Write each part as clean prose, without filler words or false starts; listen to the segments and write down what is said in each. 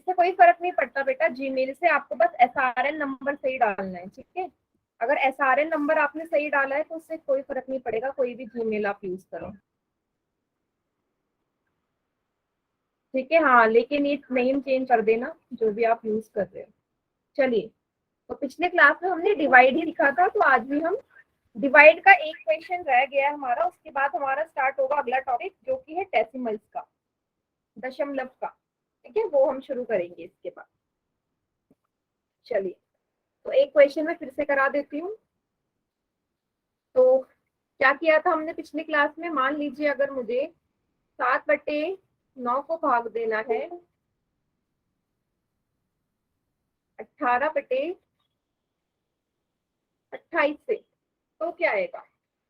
इससे कोई फर्क नहीं पड़ता बेटा, जीमेल से आपको बस SRN नंबर सही डालना है, ठीक है। अगर SRN नंबर आपने सही डाला है तो उससे कोई फर्क नहीं पड़ेगा, कोई भी जीमेल आप यूज करो, ठीक है। हाँ, लेकिन ये नेम चेंज कर देना जो भी आप यूज कर रहे हो। चलिए, तो पिछले क्लास में हमने डिवाइड ही लिखा था, तो आज भी हम डिवाइड का एक क्वेश्चन रह गया है हमारा, उसके बाद हमारा स्टार्ट होगा अगला टॉपिक जो कि है डेसिमल्स का, दशमलव का, ठीक है, वो हम शुरू करेंगे इसके बाद। चलिए, तो एक क्वेश्चन में फिर से करा देती हूँ। तो क्या किया था हमने पिछली क्लास में, मान लीजिए अगर मुझे 7/9 को भाग देना है 18/28 से, तो क्या आएगा।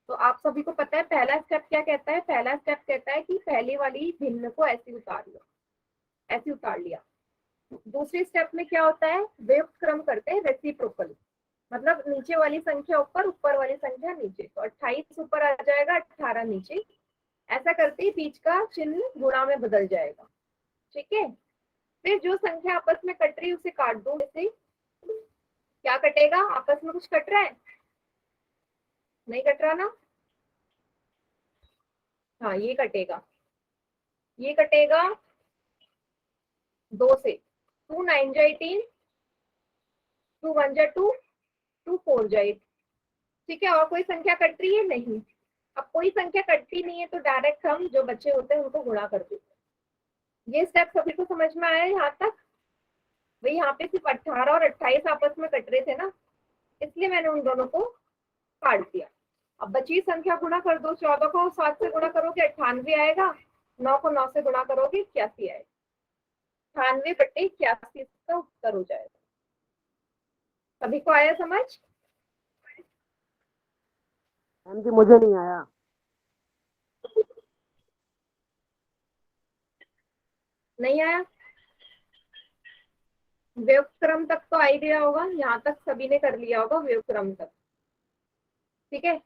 तो आप सभी को पता है पहला स्टेप क्या कहता है, पहला स्टेप कहता है कि पहले वाली भिन्न को ऐसे उतार लो, ऐसे उतार लिया। दूसरे स्टेप में क्या होता है, व्युत्क्रम क्रम करते हैं रेसिप्रोकल, मतलब नीचे वाली संख्या ऊपर, ऊपर वाली संख्या नीचे, तो 28 ऊपर आ जाएगा, 18 नीचे, ऐसा करते ही बीच का चिन्ह गुणा में बदल जाएगा, ठीक है। फिर जो संख्या आपस में कट रही है उसे काट दो, जैसे क्या कटेगा, आपस में कुछ कट रहा है, नहीं कट रहा ना, हाँ ये कटेगा, ये कटेगा 2 से, 2 9 जा 18, 2 1 जा 2, 2 4 जा 8, ठीक है। और कोई संख्या कट रही है, नहीं। अब कोई संख्या कटती नहीं है तो डायरेक्ट हम जो बच्चे होते हैं उनको गुणा कर देते हैं। ये स्टेप सभी को समझ में आया यहाँ तक। भाई यहाँ पे सिर्फ 18 और 28 आपस में कट रहे थे ना, इसलिए मैंने उन दोनों को काट दिया। अब बची संख्या गुणा कर दो, 14 को 7 से गुणा करोगे 98 आएगा, 9 को 9 से गुणा करोगे 81 आएगा, 98/81 इसका उत्तर हो जाएगा। सभी को आया समझ। मैम जी मुझे नहीं आया। नहीं आया, व्युत्क्रम तक तो आ ही गया होगा, यहाँ तक सभी ने कर लिया होगा व्युत्क्रम तक, ठीक है।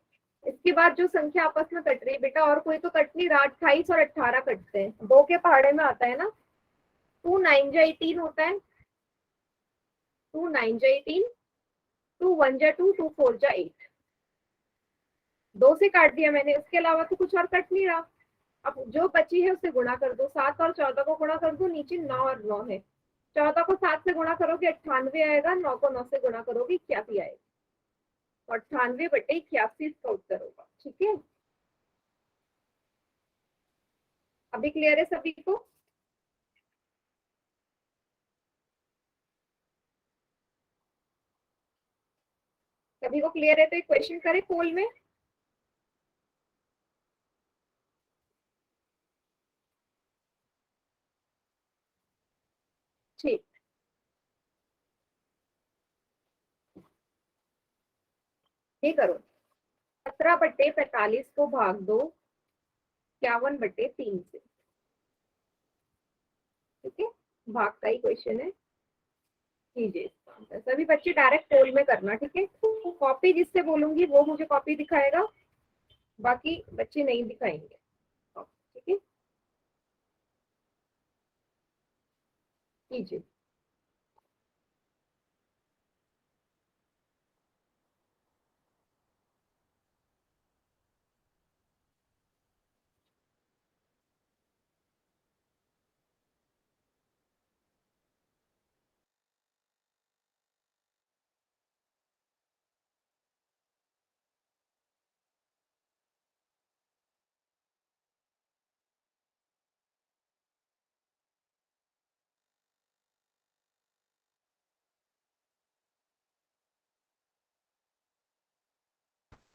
इसके बाद जो संख्या आपस में कट रही है बेटा, और कोई तो कट नहीं रहा, 28 और 18 कटते हैं, 2 के पहाड़े में आता है ना, 2 9 जा 18 होता है, 2 9 जा 18, 2 1 जा 2, 2 4 जा 8, 2 से काट दिया मैंने, इसके अलावा तो कुछ और कट नहीं रहा। अब जो बची है उसे गुणा कर दो, 7 और 14 को गुणा कर दो, नीचे 9 और 9 है, 14 को 7 से गुणा करोगे 98 आएगा, 9 को 9 से गुणा करोगे 81 आएगा, और 98/81 इसका उत्तर होगा, ठीक है। अभी क्लियर है सभी को। सभी को क्लियर है तो एक क्वेश्चन करें पोल में। ठीक, ये करो, 17/45 को भाग दो 51/3 से, ठीक है, भाग का ही क्वेश्चन है, कीजिए इसका आंसर। सभी बच्चे डायरेक्ट पोल में करना, ठीक है। कॉपी जिससे बोलूंगी वो मुझे कॉपी दिखाएगा, बाकी बच्चे नहीं दिखाएंगे, ठीक है, कीजिए।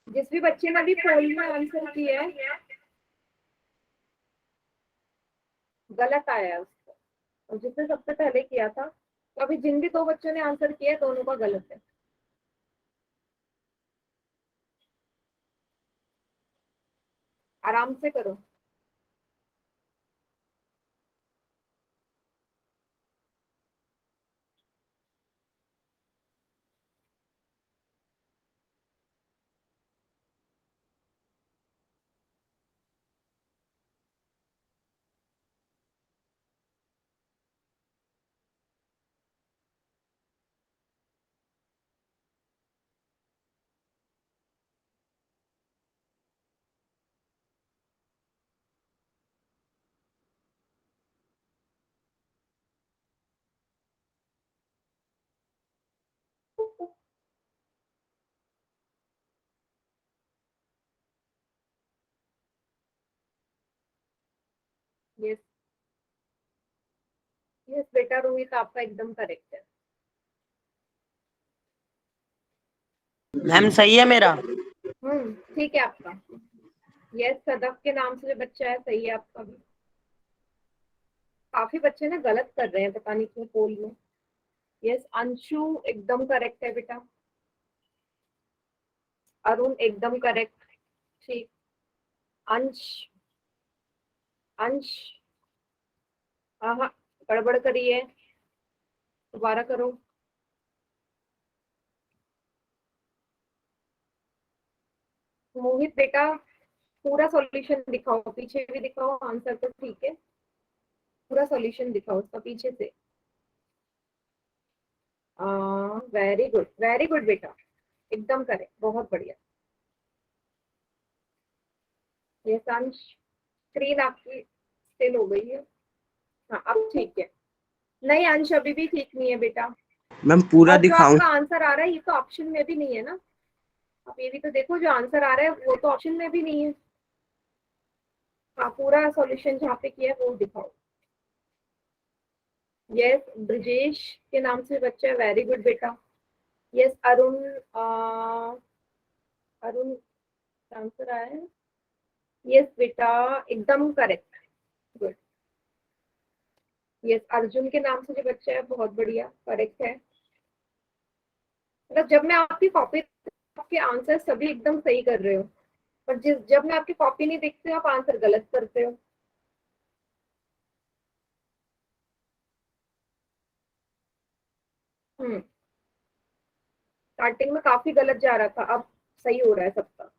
जिस भी बच्चे ने भी पोल में आंसर किया है गलत आया है उसको, और जिसने सबसे पहले किया था, तो अभी जिन भी 2 बच्चों ने आंसर किया है दोनों का गलत है। आराम से करो। यस यस बेटा रोहित आपका एकदम करेक्ट है। मैम सही है मेरा? ठीक है आपका। यस सदफ के नाम से जो बच्चा है सही है आपका भी। काफी बच्चे ना गलत कर रहे हैं पता नहीं क्यों पोल में। यस अंशु एकदम करेक्ट है बेटा। अरुण एकदम करेक्ट। ठीक। अंश अंश हाँ गड़बड़ करिए दोबारा करो। मोहित बेटा पूरा सॉल्यूशन दिखाओ पीछे भी दिखाओ आंसर तो ठीक है। पूरा सॉल्यूशन दिखाओ उसका पीछे से। वेरी गुड बेटा एकदम करेक्ट बहुत बढ़िया। ये अंश स्क्रीन आपकी स्टिल हो गई है। हाँ अब ठीक है। नहीं अंश अभी भी ठीक नहीं है बेटा। मैम पूरा और जो दिखाऊं? आपका आंसर आ रहा है ये तो ऑप्शन में भी नहीं है ना। आप ये भी तो देखो जो आंसर आ रहा है वो तो ऑप्शन में भी नहीं है। हाँ पूरा सॉल्यूशन जहाँ पे किया है वो दिखाओ। यस ब्रजेश के नाम से बच्चा है वेरी गुड बेटा। यस अरुण अरुण आंसर आया है। यस बेटा एकदम करेक्ट गुड। यस अर्जुन के नाम से जो बच्चा है बहुत बढ़िया करेक्ट है। मतलब जब मैं आपकी कॉपी आपके आंसर सभी एकदम सही कर रहे हो पर जब मैं आपकी कॉपी नहीं देखती हूँ आप आंसर गलत करते हो। हम्म स्टार्टिंग में काफी गलत जा रहा था अब सही हो रहा है सबका।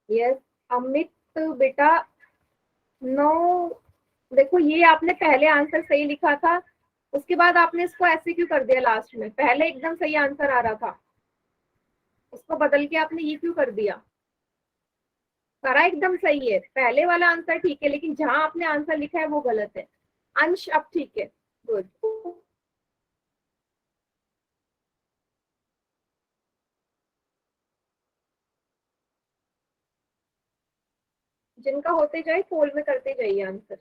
यस अमित बेटा नो देखो ये आपने पहले आंसर सही लिखा था उसके बाद आपने इसको ऐसे क्यों कर दिया लास्ट में पहले एकदम सही आंसर आ रहा था उसको बदल के आपने ये क्यों कर दिया। सारा एकदम सही है पहले वाला आंसर ठीक है लेकिन जहां आपने आंसर लिखा है वो गलत है। अंश अब ठीक है गुड। जिनका होते जाए पोल में करते जाइए आंसर।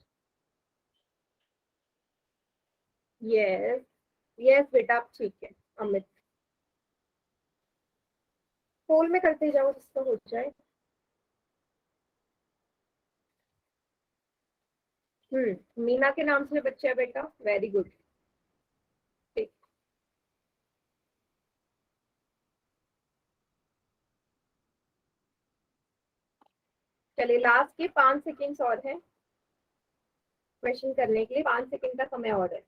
यस यस बेटा अब ठीक है अमित पोल में करते जाओ जिसका हो जाए। मीना के नाम से बच्चा है बेटा वेरी गुड। ठीक चलिए लास्ट के 5 सेकेंड्स और है क्वेश्चन करने के लिए 5 सेकेंड का समय और है।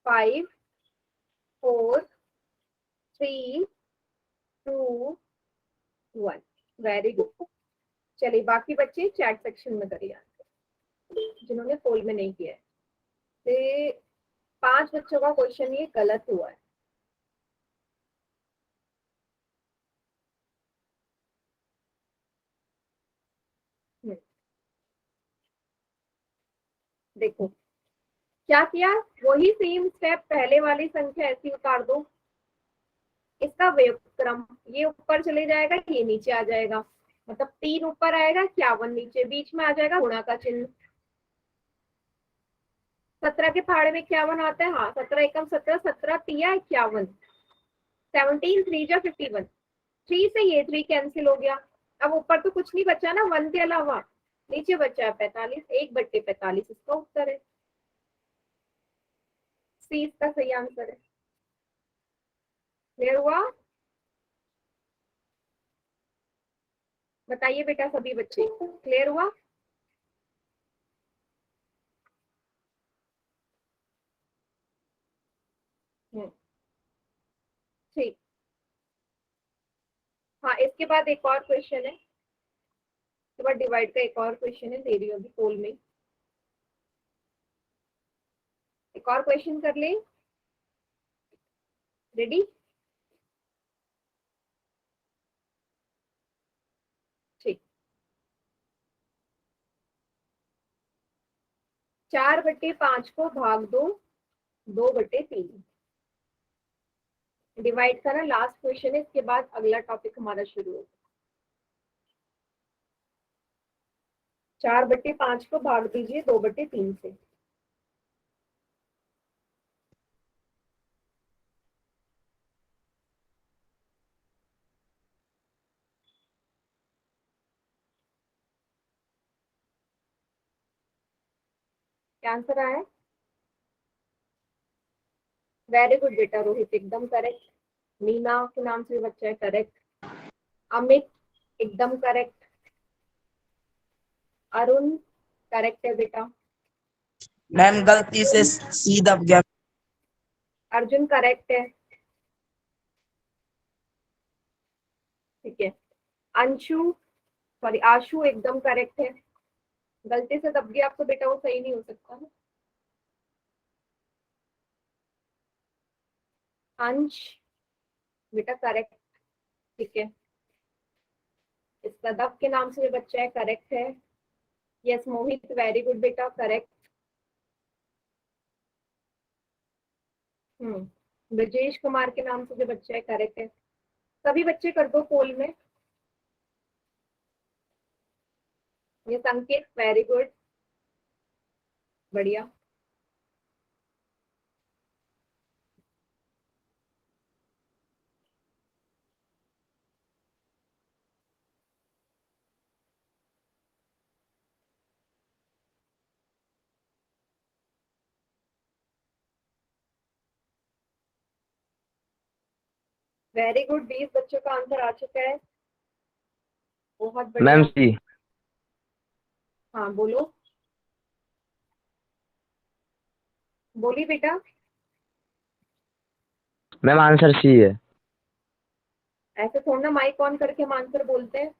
5 4 3 2 1 वेरी गुड। चलिए बाकी बच्चे चैट सेक्शन में करिए आंसर जिन्होंने पोल में नहीं किया है। तो 5 बच्चों का क्वेश्चन ये गलत हुआ है। हम्म, देखो क्या किया वही सेम स्टेप पहले वाली संख्या ऐसी उतार दो इसका व्युत्क्रम ये ऊपर चले जाएगा ये नीचे आ जाएगा मतलब 3 ऊपर आएगा 51 नीचे बीच में आ जाएगा गुणा का चिन्ह। 17 के फाड़े में 51 आता है हाँ 17 एकम 17 17 तिया 51 17 3 जा 51 3 से ये 3 कैंसिल हो गया। अब ऊपर तो कुछ नहीं बचा ना 1 के अलावा नीचे बचा है 45 1/45 इसका उत्तर है। सी इसका सही आंसर है। क्लियर हुआ। बताइए बेटा सभी बच्चे क्लियर हुआ। ठीक हाँ इसके बाद एक और क्वेश्चन है इसके बाद डिवाइड का एक और क्वेश्चन है दे रही हूँ अभी पोल में एक और क्वेश्चन कर ले। रेडी ठीक 4/5 को भाग दो 2/3। डिवाइड का ना लास्ट क्वेश्चन है, इसके बाद अगला टॉपिक हमारा शुरू होगा। 4/5 को भाग दीजिए 2/3 से। क्या आंसर आया? वेरी गुड बेटा रोहित, एकदम करेक्ट। मीना के नाम से बच्चा है, करेक्ट। अमित एकदम करेक्ट। अरुण करेक्ट है बेटा। मैम गलती से सी दब गया। अर्जुन करेक्ट है, ठीक है। अंशु सॉरी आशु एकदम करेक्ट है। गलती से दब गया आपको बेटा, वो सही नहीं हो सकता ना। अंश बेटा करेक्ट, ठीक है। सदफ के नाम से जो बच्चा है करेक्ट है। यस मोहित वेरी गुड बेटा, करेक्ट। ब्रजेश कुमार के नाम से जो बच्चा है करेक्ट है। सभी बच्चे कर दो पोल में। ये संकेत वेरी गुड, बढ़िया। वेरी गुड, 20 बच्चों का आंसर आ चुका है, बहुत बढ़िया। मैम सी। हाँ बोलो, बोली बेटा। मैम आंसर सी है। ऐसे थोड़ा ना माइक ऑन करके हम आंसर बोलते हैं।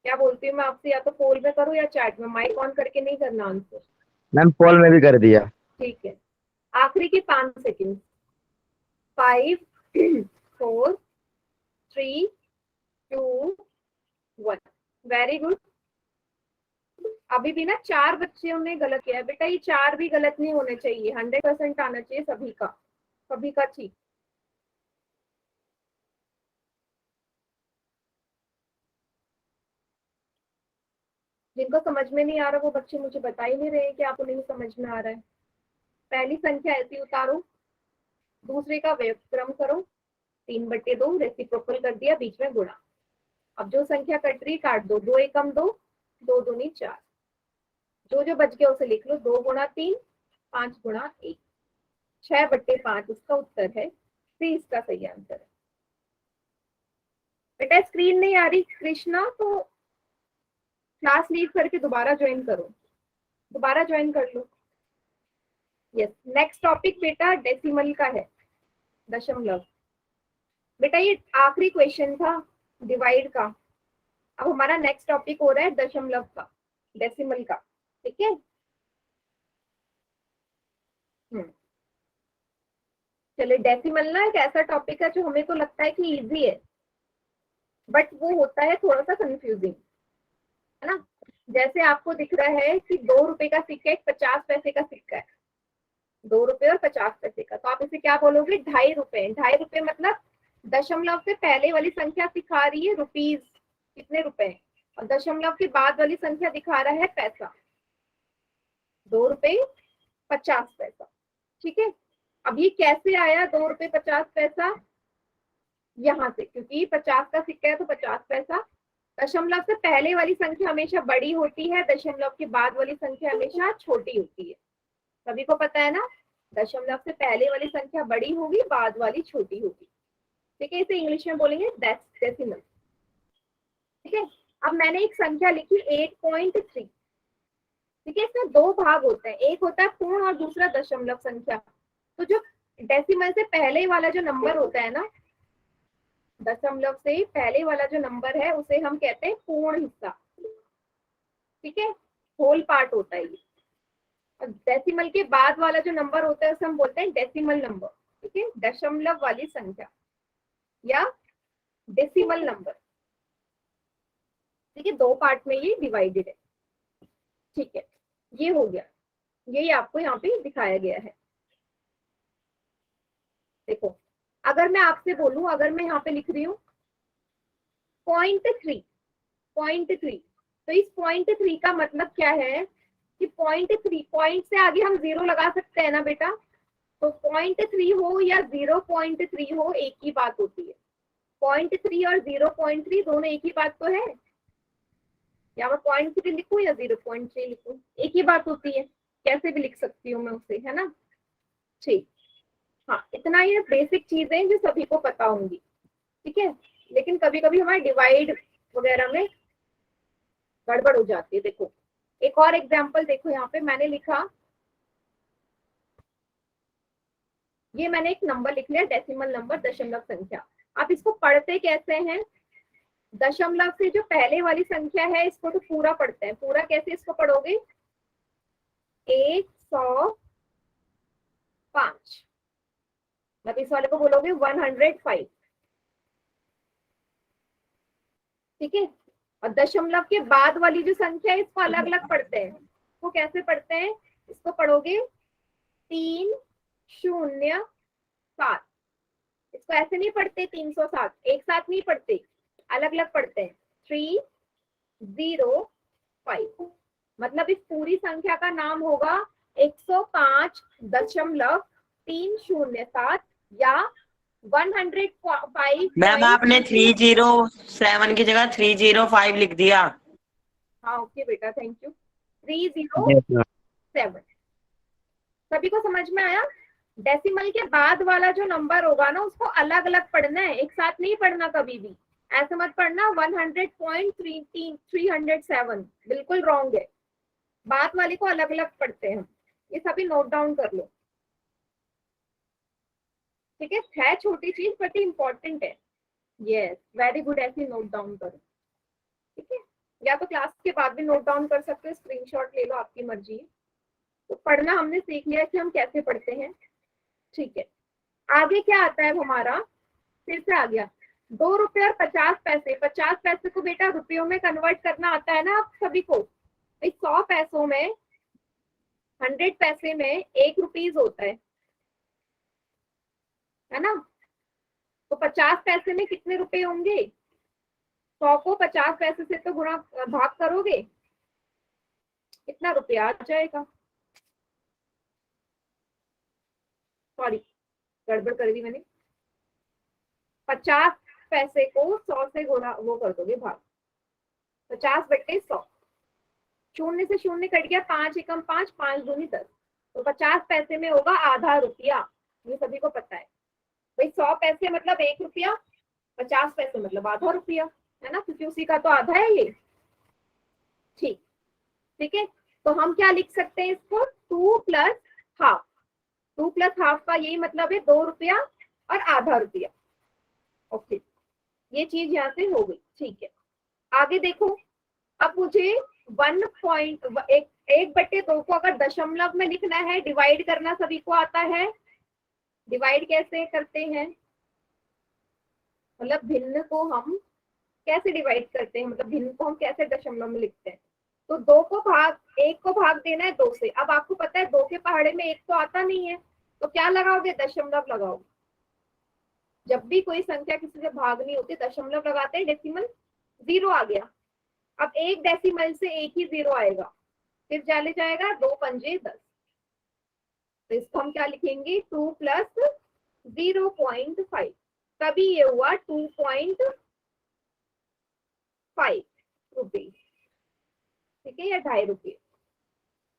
क्या बोलती हूँ मैं आपसे, या तो पोल में करो या चैट में, माइक ऑन करके नहीं करना आंसर। मैम पोल में भी कर दिया। ठीक है, आखिरी के 5 सेकंड। 5 4 3 2 1। Very good. अभी भी ना 4 बच्चों ने गलत किया है बेटा, ये 4 भी गलत नहीं होने चाहिए, 100% आना चाहिए सभी का, सभी का ठीक। जिनको समझ में नहीं आ रहा वो बच्चे मुझे बता ही नहीं रहे कि आपको नहीं समझ में आ रहा है। पहली संख्या ऐसी उतारो, दूसरे का व्युत्क्रम करो, 3/2 रेसिप्रोकल कर दिया, बीच में गुणा। अब जो संख्या कट रही काट दो, 2 एकम 2, 2 दूनी 4। जो जो बच गया उसे लिख लो, 2 गुणा 3, 5 गुणा 1, 6/5 इसका उत्तर है। सी इसका सही आंसर है। बेटा स्क्रीन नहीं आ रही कृष्णा, तो क्लास लीव करके दोबारा ज्वाइन करो, दोबारा ज्वाइन कर लो। यस, नेक्स्ट टॉपिक बेटा डेसिमल का है, दशमलव। बेटा ये आखिरी क्वेश्चन था डिवाइड का, अब हमारा नेक्स्ट टॉपिक हो रहा है दशमलव का, डेसिमल का, ठीक है। चलिए, डेसिमल ना एक ऐसा टॉपिक है जो हमें तो लगता है कि इजी है, बट वो होता है थोड़ा सा कंफ्यूजिंग, है ना। जैसे आपको दिख रहा है कि 2 रुपए का सिक्का, एक 50 पैसे का सिक्का है, 2 रुपए और 50 पैसे का, तो आप इसे क्या बोलोगे, 2.5 रुपए। 2.5 रुपए मतलब दशमलव से पहले वाली संख्या दिखा रही है रुपीज, कितने रुपए, और दशमलव के बाद वाली संख्या दिखा रहा है पैसा, 2 रुपए 50 पैसा, ठीक है। अब ये कैसे आया 2 रुपए 50 पैसा, यहाँ से, क्योंकि 50 का सिक्का है तो 50 पैसा। दशमलव से पहले वाली संख्या हमेशा बड़ी होती है, दशमलव के बाद वाली संख्या हमेशा छोटी होती है, सभी को पता है ना। दशमलव से पहले वाली संख्या बड़ी होगी, बाद वाली छोटी होगी, ठीक है। इसे इंग्लिश में बोलेंगे डेसिमल, ठीक है। अब मैंने एक संख्या लिखी 8.3, ठीक है। इसमें 2 भाग होते हैं, एक होता है पूर्ण और दूसरा दशमलव संख्या। तो जो डेसिमल से पहले वाला जो नंबर होता है ना, दशमलव से पहले वाला जो नंबर है उसे हम कहते हैं पूर्ण हिस्सा, ठीक है, होल पार्ट होता है ये। और डेसिमल के बाद वाला जो नंबर होता है उसे हम बोलते हैं डेसिमल नंबर, ठीक है, दशमलव वाली संख्या या डेसिमल नंबर, ठीक है। 2 पार्ट में ये डिवाइडेड है, ठीक है। ये हो गया, यही आपको यहाँ पे दिखाया गया है। देखो, अगर मैं आपसे बोलूं, अगर मैं यहाँ पे लिख रही हूँ 0.3, 0.3, तो इस 0.3 का मतलब क्या है कि 0.3, पॉइंट से आगे हम 0 लगा सकते हैं ना बेटा, तो 0.3 हो या 0.3 हो, एक ही बात होती है। 0.3 और 0.3 दोनों एक ही बात तो है, या मैं 0.3 लिखूं या 0.3 लिखूं, एक ही बात होती है, कैसे भी लिख सकती हूँ मैं उसे, है ना। ठीक, हाँ, इतना ये बेसिक चीजें जो सभी को पता होंगी, ठीक है। लेकिन कभी कभी हमारे डिवाइड वगैरह में गड़बड़ हो जाती है। देखो, एक और एग्जांपल देखो, यहाँ पे मैंने लिखा, ये मैंने एक नंबर लिख लिया, डेसिमल नंबर, दशमलव संख्या। आप इसको पढ़ते कैसे हैं, दशमलव से जो पहले वाली संख्या है इसको तो पूरा पढ़ते हैं। पूरा कैसे इसको पढ़ोगे, 105, मतलब इस वाले को बोलोगे 105, ठीक है। और दशमलव के बाद वाली जो संख्या है इसको अलग अलग पढ़ते हैं। इसको कैसे पढ़ते हैं, इसको पढ़ोगे 307, इसको ऐसे नहीं पढ़ते 307, एक साथ नहीं पढ़ते, अलग अलग पढ़ते हैं। 305, मतलब इस पूरी संख्या का नाम होगा 105.307 या 105। मैम आपने 307 की जगह 305 लिख दिया। हाँ ओके बेटा, थैंक यू। 307, सभी को समझ में आया। डेसिमल के बाद वाला जो नंबर होगा ना उसको अलग अलग पढ़ना है, एक साथ नहीं पढ़ना कभी भी। ऐसे मत पढ़ना 100.307, बिल्कुल रॉन्ग है। बाद वाले को अलग अलग पढ़ते हैं, ये सभी नोट डाउन कर लो, ठीक है छोटी चीज बट इंपॉर्टेंट है। यस, वेरी गुड, ऐसे नोट डाउन करो, ठीक है। या तो क्लास के बाद भी नोट डाउन कर सकते हो, स्क्रीनशॉट ले लो, आपकी मर्जी है। तो पढ़ना हमने सीख लिया कि हम कैसे पढ़ते हैं, ठीक है। आगे क्या आता है हमारा, फिर से आ गया 2 रुपए और 50 पैसे। 50 पैसे को बेटा रुपयों में कन्वर्ट करना आता है ना आप सभी को। 100 पैसों में, 100 पैसे में 1 रुपीज होता है ना। तो 50 पैसे में कितने रुपए होंगे, 100 को 50 पैसे से तो गुणा भाग करोगे, कितना रुपया आ जाएगा। सॉरी, गड़बड़ कर दी मैंने। 50 पैसे को 100 से गुणा वो कर दोगे भाग, 50/100, शून्य से शून्य कट गया, 5 एकम 5, 5 दूनी 10, तो 50 पैसे में होगा आधा रुपया, ये सभी को पता है। भाई 100 पैसे मतलब 1 रुपया, 50 पैसे मतलब आधा रुपया, है ना, क्योंकि उसी का तो आधा है ये। ठीक है, तो हम क्या लिख सकते हैं इसको, 2 + ½ 2 + ½ का यही मतलब है 2 रुपया और आधा रुपया। ओके, ये चीज यहाँ से हो गई, ठीक है। आगे देखो, अब मुझे 1/2 को अगर दशमलव में लिखना है, डिवाइड करना सभी को आता है। डिवाइड कैसे करते हैं, मतलब भिन्न को हम कैसे डिवाइड करते हैं, मतलब भिन्न को हम कैसे दशमलव में लिखते हैं। तो 1 को भाग देना है 2 से। अब आपको पता है 2 के पहाड़े में 1 तो आता नहीं है, तो क्या लगाओगे, दशमलव लगाओगे। जब भी कोई संख्या किसी से भाग नहीं होती दशमलव लगाते हैं, डेसिमल 0 आ गया। अब एक डेसिमल से एक ही 0 आएगा, फिर चले जाएगा 2 पंजे 10, तो इसको हम क्या लिखेंगे, 2 + 0.5, तभी ये हुआ 2.5 रुपीज, ठीक है, या 2.5 रुपये।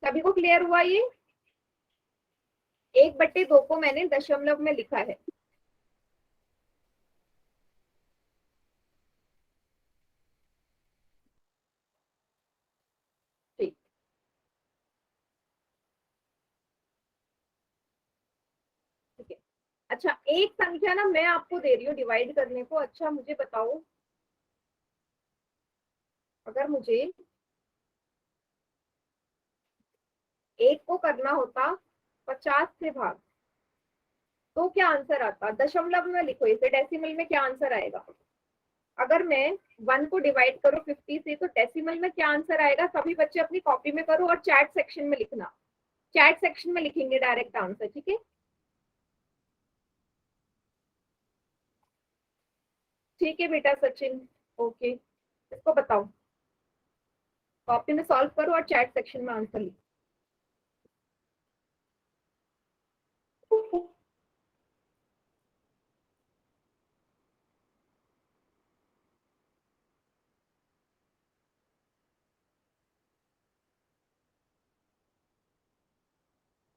सभी को क्लियर हुआ ये। 1/2 को मैंने दशमलव में लिखा है। ठीक, ठीक है। अच्छा, एक संख्या ना मैं आपको दे रही हूँ डिवाइड करने को। अच्छा मुझे बताओ, अगर मुझे 1 को करना होता 50 से भाग, तो क्या आंसर आता, दशमलव में लिखो इसे, डेसिमल में क्या आंसर आएगा। अगर मैं 1 को डिवाइड करूँ 50 से तो डेसिमल में क्या आंसर आएगा, सभी बच्चे अपनी कॉपी में करो और चैट सेक्शन में लिखना, चैट सेक्शन में लिखेंगे डायरेक्ट आंसर, ठीक है? ठीक है बेटा सचिन, ओके। इसको बताओ, कॉपी में सॉल्व करो और चैट सेक्शन में आंसर लिखो।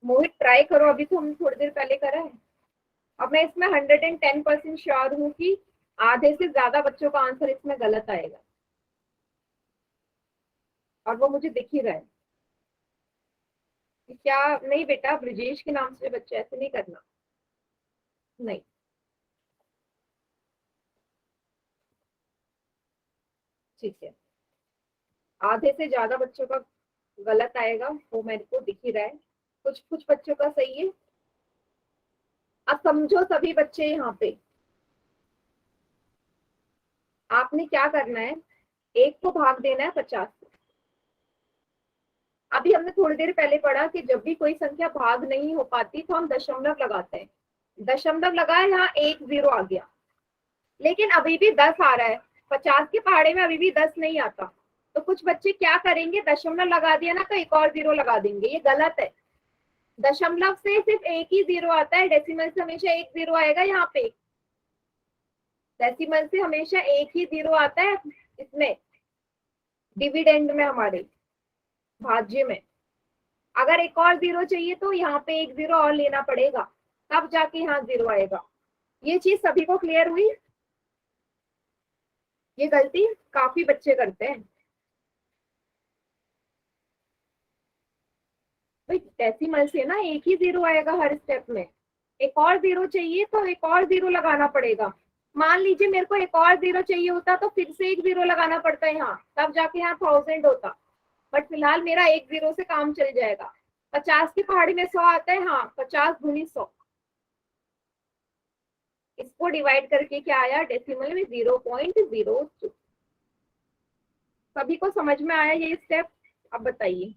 मोहित ट्राई करो, अभी तो हम थोड़ी देर पहले करा है। अब मैं इसमें 110% श्योर हूँ कि आधे से ज्यादा बच्चों का आंसर इसमें गलत आएगा, और वो मुझे दिख ही रहा है। क्या नहीं बेटा, ब्रिजेश के नाम से बच्चे ऐसे नहीं करना, नहीं। ठीक है, आधे से ज्यादा बच्चों का गलत आएगा, वो मेरे को दिख ही रहा है। कुछ कुछ बच्चों का सही है। अब समझो सभी बच्चे यहाँ पे, आपने क्या करना है, 1 को भाग देना है 50 से। अभी हमने थोड़ी देर पहले पढ़ा कि जब भी कोई संख्या भाग नहीं हो पाती तो हम दशमलव लगाते हैं। दशमलव लगाए, यहाँ 1 0 आ गया, लेकिन अभी भी 10 आ रहा है। 50 के पहाड़े में अभी भी 10 नहीं आता, तो कुछ बच्चे क्या करेंगे, दशमलव लगा दिया ना तो एक और 0 लगा देंगे, ये गलत है। दशमलव से सिर्फ एक ही 0 आता है, डेसिमल से हमेशा एक 0 आएगा। यहाँ पे डेसिमल से हमेशा एक ही 0 आता है, इसमें डिविडेंड में, हमारे भाज्य में। अगर एक और 0 चाहिए तो यहाँ पे एक 0 और लेना पड़ेगा, तब जाके यहाँ 0 आएगा। ये चीज सभी को क्लियर हुई? ये गलती काफी बच्चे करते हैं भाई, डेसिमल से ना एक ही 0 आएगा हर स्टेप में, एक और 0 चाहिए तो एक और 0 लगाना पड़ेगा। मान लीजिए मेरे को एक और 0 चाहिए होता तो फिर से एक 0 लगाना पड़ता है यहाँ, तब जाके यहाँ 1000 होता, बट फिलहाल मेरा एक 0 से काम चल जाएगा। 50 की पहाड़ी में 100 आता है, हाँ 50 गुनी 100, इसको डिवाइड करके क्या आया, डेसिमल में 0.02। सभी को समझ में आया ये स्टेप? अब बताइए।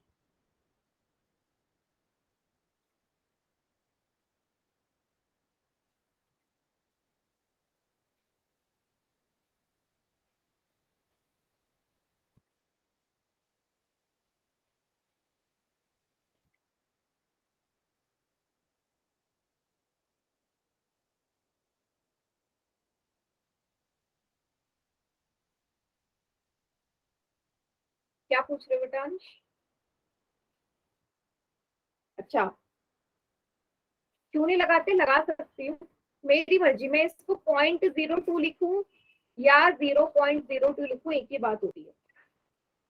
क्या पूछ रहे हो बेटा अंश? अच्छा, क्यों नहीं लगाते, लगा सकती हूँ, मेरी मर्जी। मैं इसको 0.02 लिखूं या 0.02 लिखूं, एक ही बात होती है,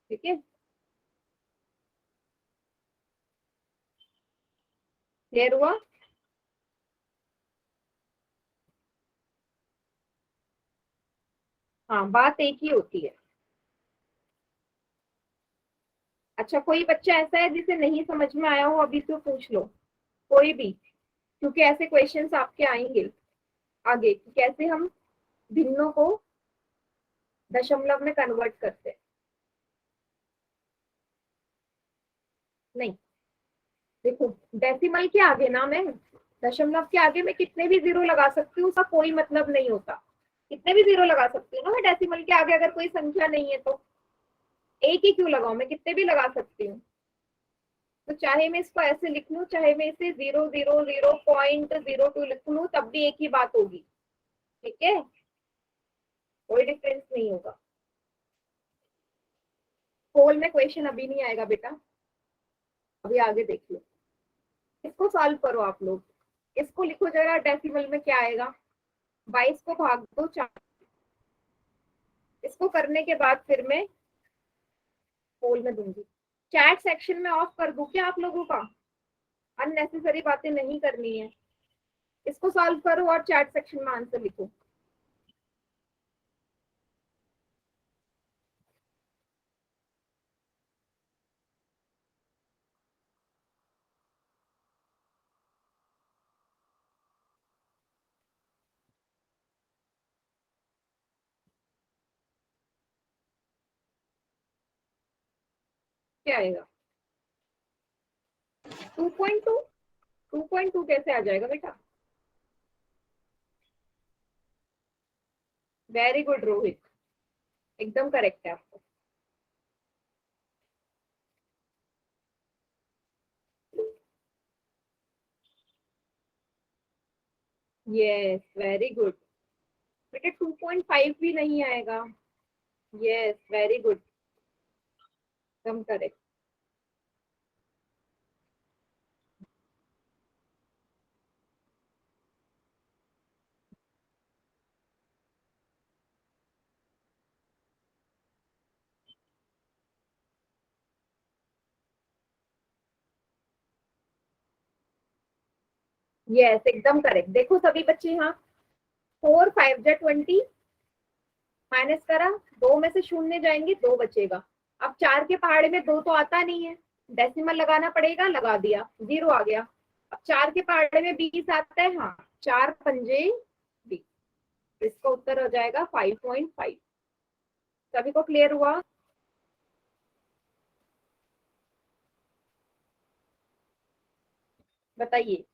ठीक है? क्लियर हुआ? हाँ, बात एक ही होती है। अच्छा, कोई बच्चा ऐसा है जिसे नहीं समझ में आया हो, अभी तो पूछ लो, कोई भी, क्योंकि ऐसे क्वेश्चंस आपके आएंगे आगे कि कैसे हम भिन्नों को दशमलव में कन्वर्ट करते हैं। नहीं, देखो, डेसिमल के आगे ना मैं, दशमलव के आगे मैं कितने भी 0 लगा सकती हूँ, उसका कोई मतलब नहीं होता। कितने भी 0 लगा सकती हूँ ना मैं डेसिमल के आगे, अगर कोई संख्या नहीं है तो एक ही क्यों लगाऊं, मैं कितने भी लगा सकती हूँ। तो चाहे मैं इसको ऐसे लिख लूं, चाहे मैं इसे 0.02 लिख लूं, तब भी एक ही बात होगी, ठीक है? कोई डिफरेंस नहीं होगा। होल में क्वेश्चन अभी नहीं आएगा बेटा, अभी आगे देख लो। इसको सॉल्व करो आप लोग, इसको लिखो जरा, डेसिमल में क्या आएगा, 22 को भाग दो 4। इसको करने के बाद फिर मैं होल में दूंगी। चैट सेक्शन में ऑफ कर दूं क्या आप लोगों का? अननेसेसरी बातें नहीं करनी है। इसको सॉल्व करो और चैट सेक्शन में आंसर लिखो। क्या आएगा 2.2। 2.2 कैसे आ जाएगा बेटा? वेरी गुड रोहित, एकदम करेक्ट है आपको। यस वेरी गुड बेटा, 2.5 भी नहीं आएगा। यस वेरी गुड, एकदम करेक्ट। यस एकदम करेक्ट। देखो सभी बच्चे यहाँ 4 5 जा 20 माइनस करा, 2 में से शून्य जाएंगे, 2 बचेगा। अब 4 के पहाड़े में 2 तो आता नहीं है, डेसिमल लगाना पड़ेगा, लगा दिया, 0 आ गया। अब 4 के पहाड़े में 20 आता है, हाँ 4 पंजे 20, इसका उत्तर हो जाएगा 5.5। सभी को क्लियर हुआ? बताइए।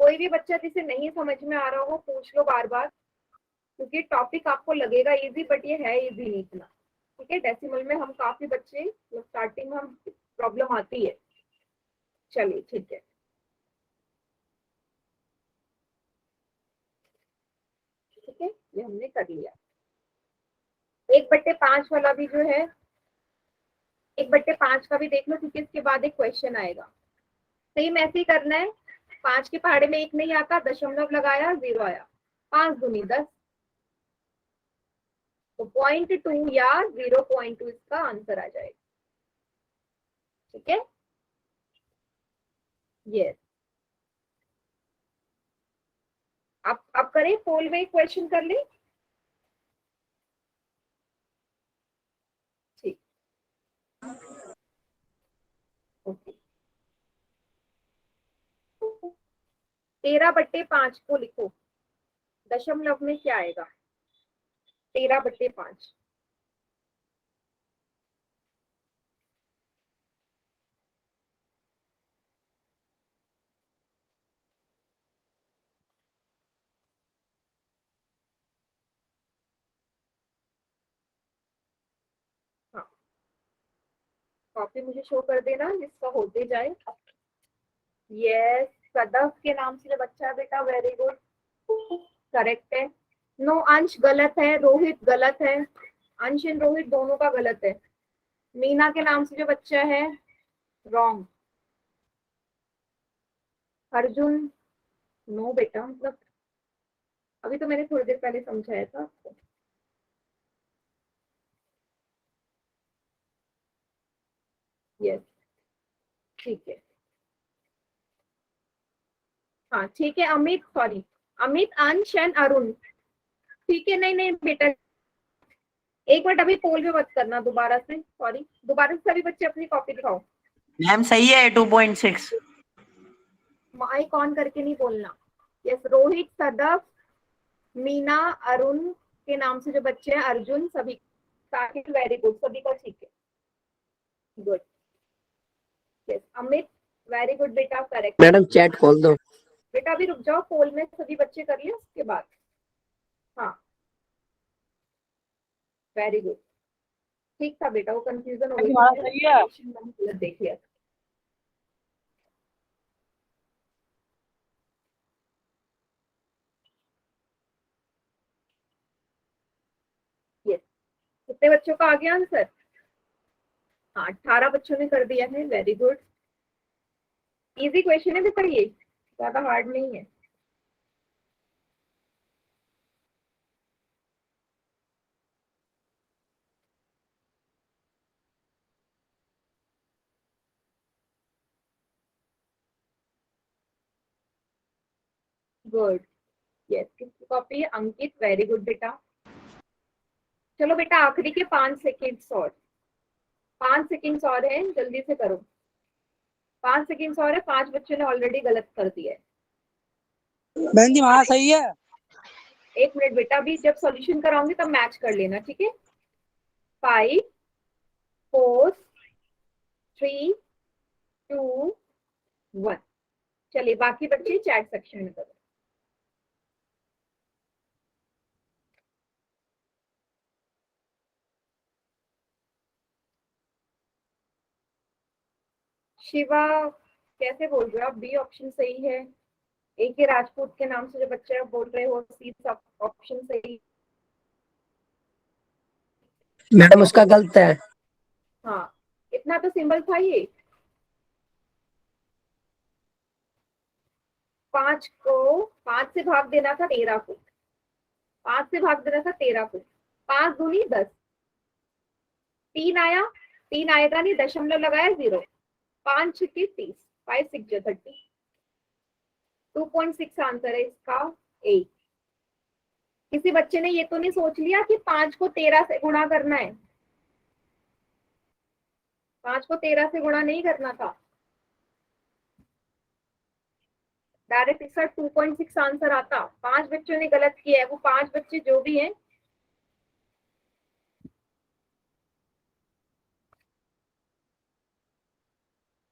कोई भी बच्चा जिसे नहीं समझ में आ रहा हो पूछ लो बार बार, क्योंकि टॉपिक आपको लगेगा इजी बट ये है इजी नहीं इतना। ठीक है, डेसिमल में हम काफी बच्चे स्टार्टिंग में हम प्रॉब्लम आती है। चलिए ठीक है, ठीक है, ये हमने कर लिया। 1/5 वाला भी जो है, 1/5 का भी देख लो, क्योंकि इसके बाद एक क्वेश्चन आएगा। सेम ऐसे ही करना है। 5 के पहाड़े में 1 नहीं आता, दशमलव लगाया, 0 आया, 5 दूनी 10, तो 0.2 या 0.2 इसका आंसर आ जाएगा। ठीक है, यस। आप करें, पोल में एक क्वेश्चन कर ले। ठीक, ओके। 13/5 को लिखो, दशमलव में क्या आएगा? 13/5। हाँ, कॉपी मुझे शो कर देना जिसका होते जाए। यस, सदफ के नाम से जो बच्चा है बेटा, वेरी गुड, करेक्ट है। नो, अंश गलत है, रोहित गलत है, अंश एंड रोहित दोनों का गलत है। मीना के नाम से जो बच्चा है, रॉन्ग। अर्जुन, नो बेटा, मतलब अभी तो मैंने थोड़ी देर पहले समझाया था आपको। यस, ठीक है, हाँ ठीक है। अमित, सॉरी, अमित, अंश एंड अरुण, ठीक है। नहीं नहीं बेटा, एक मिनट, अभी पोल में मत करना दोबारा से, सॉरी, दोबारा से सभी बच्चे अपनी कॉपी दिखाओ। मैम सही है 2.6। माइक ऑन करके नहीं बोलना। यस, रोहित, सदफ, मीना, अरुण के नाम से जो बच्चे हैं, अर्जुन, सभी साकिब, वेरी गुड, सभी का ठीक है, good. Yes, Amit, very good बेटा, करेक्ट। मैडम चैट खोल दो। बेटा अभी रुक जाओ, पोल में सभी बच्चे कर लिए उसके बाद। हाँ, वेरी गुड, ठीक था बेटा, वो कंफ्यूजन हो गई थी, मैंने गलत देख लिया। यस, कितने बच्चों का आ गया आंसर? हाँ, 18 बच्चों ने कर दिया है, वेरी गुड। इजी क्वेश्चन है बेटा, ये ज्यादा हार्ड नहीं है। गुड, यस, किसकी कॉपी है? अंकित, वेरी गुड बेटा। चलो बेटा, आखिरी के 5 सेकेंड्स और, 5 सेकेंड्स और हैं, जल्दी से करो। 5 सेकेंड्स और है, 5 बच्चों ने ऑलरेडी गलत कर दिया है। बहन जी वहाँ सही है। 1 मिनट बेटा, अभी जब सॉल्यूशन कराऊंगी तब मैच कर लेना, ठीक है। 5 4 3 2 1। चलिए बाकी बच्चे चैट सेक्शन में करो। शिवा कैसे बोल रहे हो आप? बी ऑप्शन सही है। एक ही राजपूत के नाम से जो बच्चे बोल रहे हो, सी ऑप्शन सही। मैडम उसका गलत है। हाँ, इतना तो सिंबल था ये। 5 को 5 से भाग देना था 13 को, 5 से भाग देना था 13 को। 5 दूनी 10, 3 आया, 3 आएगा नहीं, दशमलव लगाया 0। 5 छक्के 30, 5 6 30, 2.6 आंसर है इसका ए। किसी बच्चे ने ये तो नहीं सोच लिया कि 5 को 13 से गुणा करना है? 5 को 13 से गुणा नहीं करना था, डायरेक्ट इसका 2.6 आंसर आता। 5 बच्चों ने गलत किया है, वो 5 बच्चे जो भी हैं।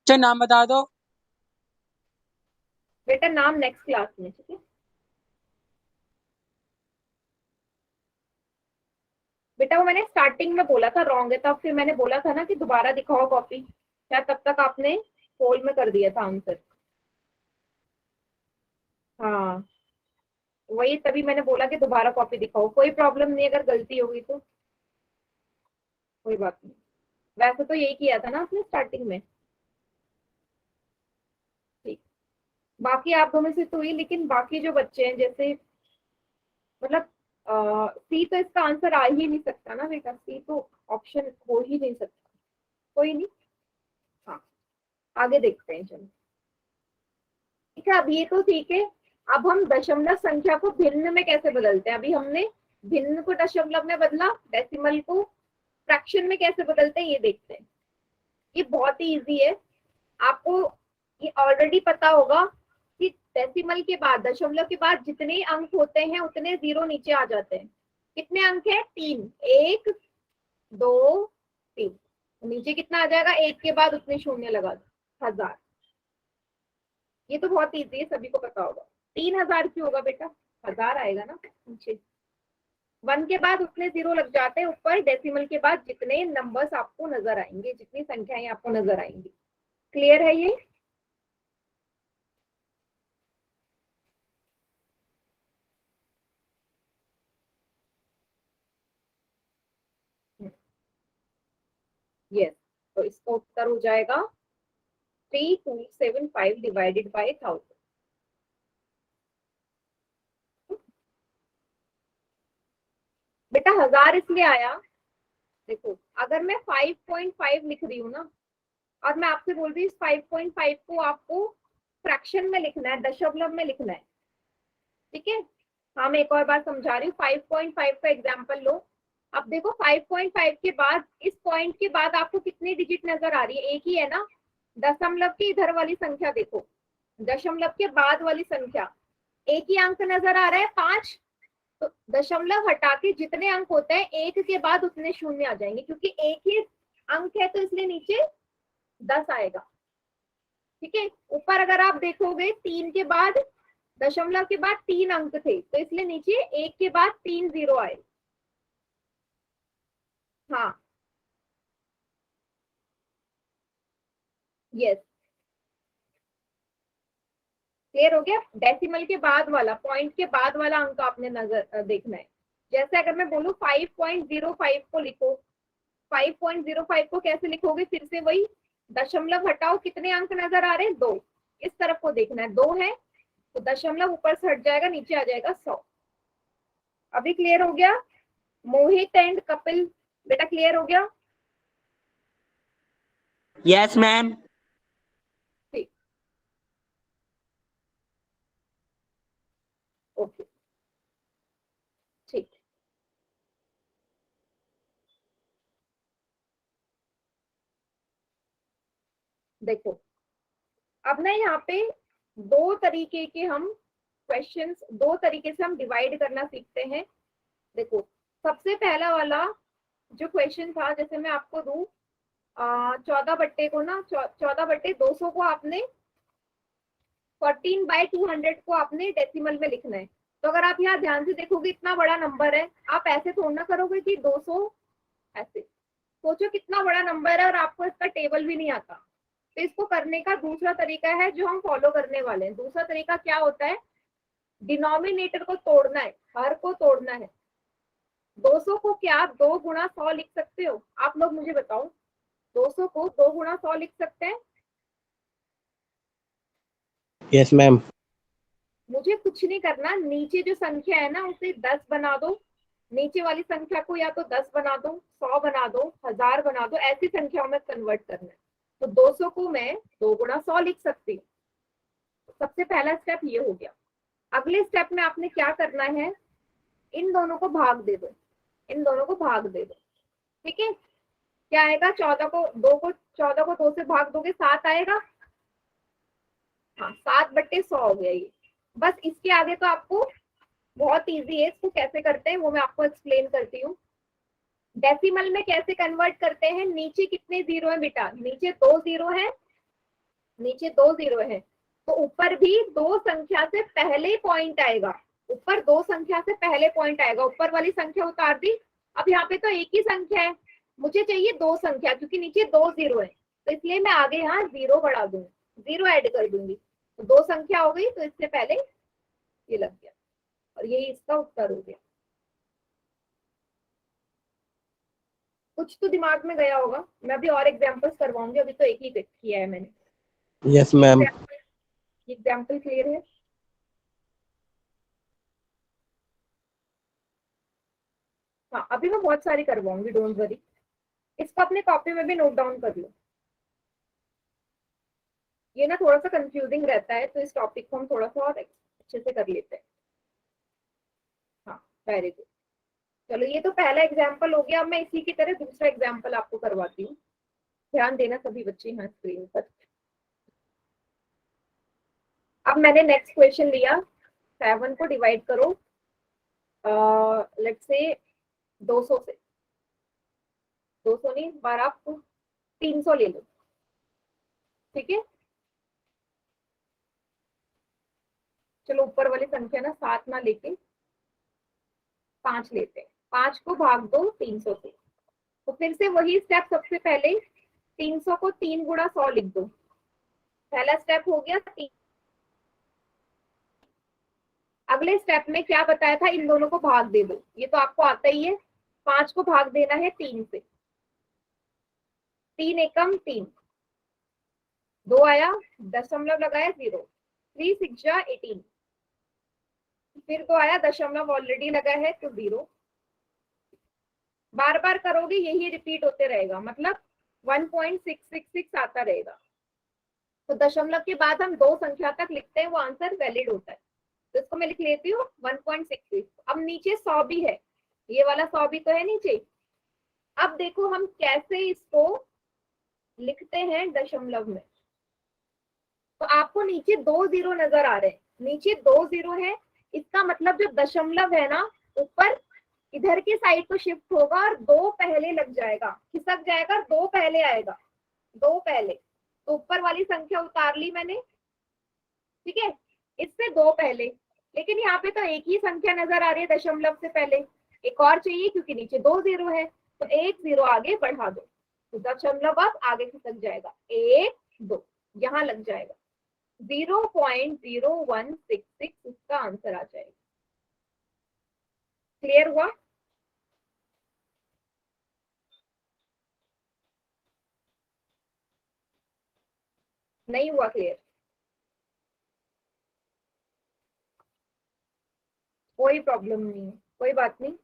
अच्छा नाम बता दो। बेटा नाम नेक्स्ट क्लास में, ठीक है बेटा। वो मैंने स्टार्टिंग में बोला था रॉन्ग है, तब फिर मैंने बोला था ना कि दोबारा दिखाओ कॉपी, क्या तब तक आपने पोल में कर दिया था आंसर। हाँ वही, तभी मैंने बोला कि दोबारा कॉपी दिखाओ। कोई प्रॉब्लम नहीं अगर गलती होगी तो, कोई बात नहीं। वैसे तो यही किया था ना आपने स्टार्टिंग में, ठीक। बाकी आप दोनों से तो हुई, लेकिन बाकी जो बच्चे हैं जैसे, मतलब सी तो इसका आंसर आ ही नहीं सकता ना बेटा, सी तो ऑप्शन हो ही नहीं सकता। कोई नहीं, हाँ आगे देखते हैं चलो। ठीक है, अब ये तो ठीक है। अब हम दशमलव संख्या को भिन्न में कैसे बदलते हैं? अभी हमने भिन्न को दशमलव में बदला, डेसिमल को फ्रैक्शन में कैसे बदलते हैं ये देखते हैं। ये बहुत ही इजी है, आपको ये ऑलरेडी पता होगा कि डेसिमल के बाद, दशमलव के बाद जितने अंक होते हैं उतने जीरो नीचे आ जाते हैं। कितने अंक है? 3, 1 2 3। नीचे कितना आ जाएगा? 1 के बाद उतने शून्य लगा दो, 1000। ये तो बहुत इजी है, सभी को पता होगा। 3000 क्यों होगा बेटा? 1000 आएगा ना नीचे। 1 के बाद उतने जीरो लग जाते हैं ऊपर, डेसिमल के बाद जितने नंबर्स आपको नजर आएंगे, जितनी संख्याएं आपको नजर आएंगी। क्लियर है ये? यस, तो इसका उत्तर हो जाएगा 3275 डिवाइडेड बाय 1000। बेटा 1000 इसलिए आया, देखो अगर मैं 5.5 लिख रही हूँ ना, और मैं आपसे बोल रही हूँ इस 5.5 को आपको फ्रैक्शन में लिखना है, दशमलव में लिखना है, ठीक है। हाँ मैं एक और बार समझा रही हूँ, 5.5 का एग्जाम्पल लो। अब देखो 5.5 के बाद, इस पॉइंट के बाद आपको कितनी डिजिट नजर आ रही है? एक ही है ना। दशमलव की इधर वाली संख्या देखो, दशमलव के बाद वाली संख्या, एक ही अंक नजर आ रहा है 5। तो दशमलव हटा के जितने अंक होते हैं, 1 के बाद उतने शून्य आ जाएंगे, क्योंकि एक ही अंक है तो इसलिए नीचे 10 आएगा, ठीक है। ऊपर अगर आप देखोगे 3 के बाद, दशमलव के बाद 3 अंक थे, तो इसलिए नीचे 1 के बाद 3 जीरो आए। हाँ यस, क्लियर हो गया। डेसिमल के बाद वाला, पॉइंट के बाद वाला अंक आपने नजर देखना है। जैसे अगर मैं बोलूँ 5.05 को लिखो, 5.05 को कैसे लिखोगे? फिर से वही, दशमलव हटाओ, कितने अंक नजर आ रहे हैं? 2। इस तरफ को देखना है, 2 है तो दशमलव ऊपर से हट जाएगा, नीचे आ जाएगा 100। अभी क्लियर हो गया? मोहित एंड कपिल, बेटा क्लियर हो गया? Yes ma'am. ठीक, ओके, ठीक। देखो अब ना यहाँ पे दो तरीके के हम क्वेश्चंस, दो तरीके से हम डिवाइड करना सीखते हैं। देखो सबसे पहला वाला जो क्वेश्चन था, जैसे मैं आपको दूं 14 बट्टे को ना 14 बट्टे 200 को आपने 14/200 को आपने डेसिमल में लिखना है। तो अगर आप यहाँ ध्यान से देखोगे इतना बड़ा नंबर है, आप ऐसे थोड़ा ना करोगे कि 200 ऐसे। सोचो कितना बड़ा नंबर है और आपको इसका टेबल भी नहीं आता। तो इसको करने का दूसरा तरीका है जो हम फॉलो करने वाले हैं। दूसरा तरीका क्या होता है, डिनोमिनेटर को तोड़ना है, हर को तोड़ना है। 200 को क्या आप 2 गुणा 100 लिख सकते हो? आप लोग मुझे बताओ, 200 को 2 गुणा 100 लिख सकते हैं? Yes ma'am. मुझे कुछ नहीं करना, नीचे जो संख्या है ना उसे 10 बना दो, नीचे वाली संख्या को या तो 10 बना दो, 100 बना दो, 1000 बना दो, ऐसी संख्याओं में कन्वर्ट करना है। तो 200 को मैं 2 गुणा 100 लिख सकती हूँ। सबसे पहला स्टेप ये हो गया। अगले स्टेप में आपने क्या करना है, इन दोनों को भाग दे दो, इन दोनों को भाग दे दो। ठीक है, क्या आएगा, 14 को 2 से भाग दोगे 7 आएगा। हाँ 7/100 हो गया ये। बस इसके आगे तो आपको बहुत इजी है, इसको कैसे करते हैं वो मैं आपको एक्सप्लेन करती हूँ। डेसिमल में कैसे कन्वर्ट करते हैं, नीचे कितने जीरो है बेटा, नीचे 2 जीरो है, नीचे 2 जीरो है, तो ऊपर भी 2 संख्या से पहले पॉइंट आएगा, ऊपर 2 संख्या से पहले पॉइंट आएगा। ऊपर वाली संख्या उतार दी। अब यहाँ पे तो एक ही संख्या है, मुझे चाहिए 2 संख्या, क्योंकि नीचे 2 जीरो है, तो इसलिए मैं आगे यहाँ 0 बढ़ा दूंगी, 0 ऐड कर दूंगी। तो 2 संख्या हो गई, तो इससे पहले ये लग गया और यही इसका उत्तर हो गया। कुछ तो दिमाग में गया होगा। मैं अभी और एग्जांपल्स करवाऊंगी, अभी तो एक ही किया है मैंने। Yes ma'am. एग्जांपल क्लियर है? हाँ अभी मैं बहुत सारी करवाऊंगी, डोंट वरी। इसको अपने कॉपी में भी नोट डाउन कर लो। ये ना थोड़ा सा कंफ्यूजिंग रहता है, तो इस टॉपिक को हम थोड़ा सा और अच्छे से कर लेते हैं। हाँ वेरी गुड। चलो ये तो पहला एग्जाम्पल हो गया। अब मैं इसी की तरह दूसरा एग्जाम्पल आपको करवाती हूँ। ध्यान देना सभी बच्चे यहाँ स्क्रीन पर। अब मैंने नेक्स्ट क्वेश्चन लिया, 7 को डिवाइड करो लेट्स से 200 से, 200 नहीं, 12 को 300 ले लो। ठीक है, चलो ऊपर वाली संख्या ना 7 ना लेके 5 लेते हैं। 5 को भाग दो 300 से। तो फिर से वही स्टेप, सबसे पहले 300 को 3 गुणा 100 लिख दो। पहला स्टेप हो गया। अगले स्टेप में क्या बताया था, इन दोनों को भाग दे दो। ये तो आपको आता ही है। 5 को भाग देना है 3 से, 3 एकम 3, 2 आया, दशमलव लगाया 0, 3 6 जा 18, फिर 2 आया, दशमलव ऑलरेडी लगा है तो 0। बार बार करोगे यही रिपीट होते रहेगा, मतलब 1.666 आता रहेगा। तो दशमलव के बाद हम 2 संख्या तक लिखते हैं, वो आंसर वैलिड होता है। तो इसको मैं लिख लेती हूँ 1.66। अब नीचे 100 भी है, ये वाला 100 भी तो है नीचे। अब देखो हम कैसे इसको लिखते हैं दशमलव में। तो आपको नीचे 2 जीरो नजर आ रहे हैं, नीचे 2 जीरो है, इसका मतलब जो दशमलव है ना ऊपर इधर की साइड को शिफ्ट होगा और 2 पहले लग जाएगा, खिसक जाएगा, 2 पहले आएगा, 2 पहले। तो ऊपर वाली संख्या उतार ली मैंने, ठीक है, इससे 2 पहले। लेकिन यहाँ पे तो एक ही संख्या नजर आ रही है दशमलव से पहले, एक और चाहिए क्योंकि नीचे 2 जीरो है, तो 1 जीरो आगे बढ़ा दो, तो दशमलव अब आगे खिसक जाएगा, 1 2 यहाँ लग जाएगा, 0.0166 इसका आंसर आ जाएगा। क्लियर हुआ? नहीं हुआ क्लियर? कोई प्रॉब्लम नहीं है, कोई बात नहीं।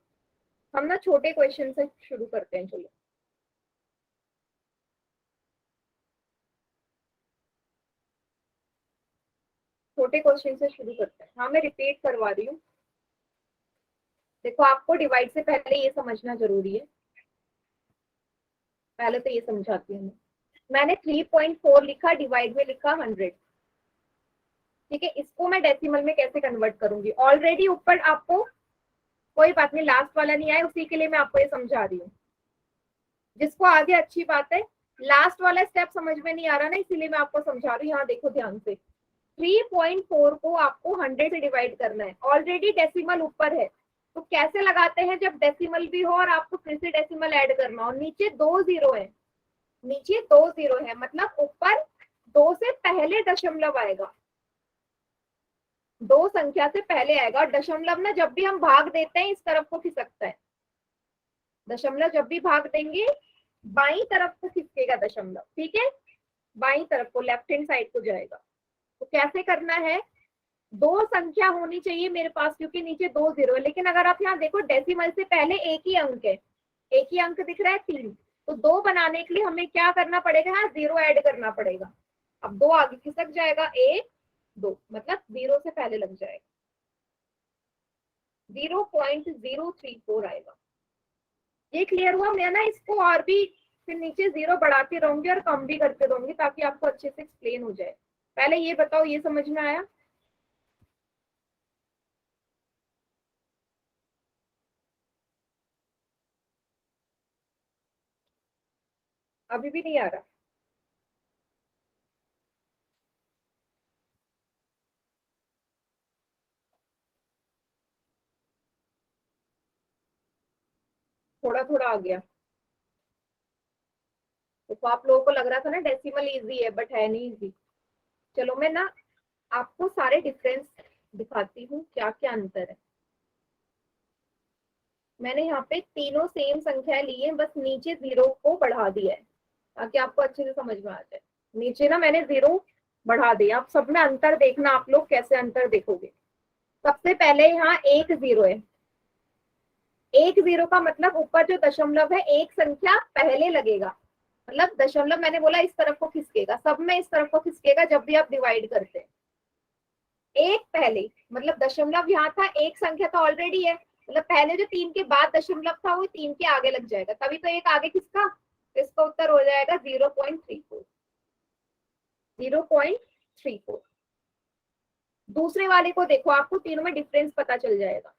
हम ना छोटे क्वेश्चन से शुरू करते हैं। चलो छोटे क्वेश्चन से शुरू करते हैं। हाँ मैं रिपीट करवा रही हूँ। देखो आपको डिवाइड से पहले ये समझना जरूरी है, पहले तो ये समझाती हूँ। मैंने 3.4 लिखा, डिवाइड में लिखा 100, ठीक है, इसको मैं डेसिमल में कैसे कन्वर्ट करूंगी। ऑलरेडी ऊपर आपको कोई बात नहीं, लास्ट वाला नहीं आया, उसी के लिए मैं आपको ये समझा रही हूँ। जिसको आगे अच्छी बात है, लास्ट वाला स्टेप समझ में नहीं आ रहा ना, इसीलिए मैं आपको समझा रही हूँ। यहाँ देखो ध्यान से, 3.4 को आपको 100 से डिवाइड करना है। ऑलरेडी डेसिमल ऊपर है, तो कैसे लगाते हैं, जब डेसिमल भी हो और आपको फिर से डेसिमल ऐड करना हो। नीचे 2 जीरो है, नीचे 2 जीरो है, मतलब ऊपर 2 से पहले दशमलव आएगा, 2 संख्या से पहले आएगा। और दशमलव ना जब भी हम भाग देते हैं इस तरफ को खिसकता है, दशमलव जब भी भाग देंगे बाई तरफ को खिसकेगा दशमलव, ठीक है, बाई तरफ को, लेफ्ट हैंड साइड को जाएगा। तो कैसे करना है, 2 संख्या होनी चाहिए मेरे पास, क्योंकि नीचे 2 जीरो है। लेकिन अगर आप यहाँ देखो डेसिमल से पहले एक ही अंक है, एक ही अंक दिख रहा है 3, तो 2 बनाने के लिए हमें क्या करना पड़ेगा, यहाँ 0 ऐड करना पड़ेगा। अब 2 आगे खिसक जाएगा, 1 2, मतलब 0 से पहले लग जाएगा, 0.034 आएगा। ये क्लियर हुआ? मैं ना इसको और भी फिर नीचे 0 बढ़ाती रहूंगी और कम भी करते रहूंगी, ताकि आपको अच्छे से एक्सप्लेन हो जाए। पहले ये बताओ, ये समझ में आया? अभी भी नहीं आ रहा? थोड़ा थोड़ा आ गया। तो आप लोगों को लग रहा था ना डेसिमल इजी है, बट है नहीं इजी। चलो मैं ना आपको सारे डिफरेंस दिखाती हूँ, क्या क्या अंतर है। मैंने यहाँ पे तीनों सेम संख्या ली है, बस नीचे 0 को बढ़ा दिया है ताकि आपको अच्छे से समझ में आ जाए। नीचे ना मैंने 0 बढ़ा दिया। अब सब में अंतर देखना आप लोग, कैसे अंतर देखोगे। सबसे पहले यहाँ 1 0 है, 1 0 का मतलब ऊपर जो दशमलव है एक संख्या पहले लगेगा, मतलब दशमलव मैंने बोला इस तरफ को खिसकेगा, सब में इस तरफ को खिसकेगा जब भी आप डिवाइड करते हैं। एक पहले, मतलब दशमलव यहाँ था, एक संख्या तो ऑलरेडी है, मतलब पहले जो 3 के बाद दशमलव था वो 3 के आगे लग जाएगा, तभी तो एक आगे खिसका। तो इसका उत्तर हो जाएगा 0.34, 0.34। दूसरे वाले को देखो, आपको तीनों में डिफरेंस पता चल जाएगा।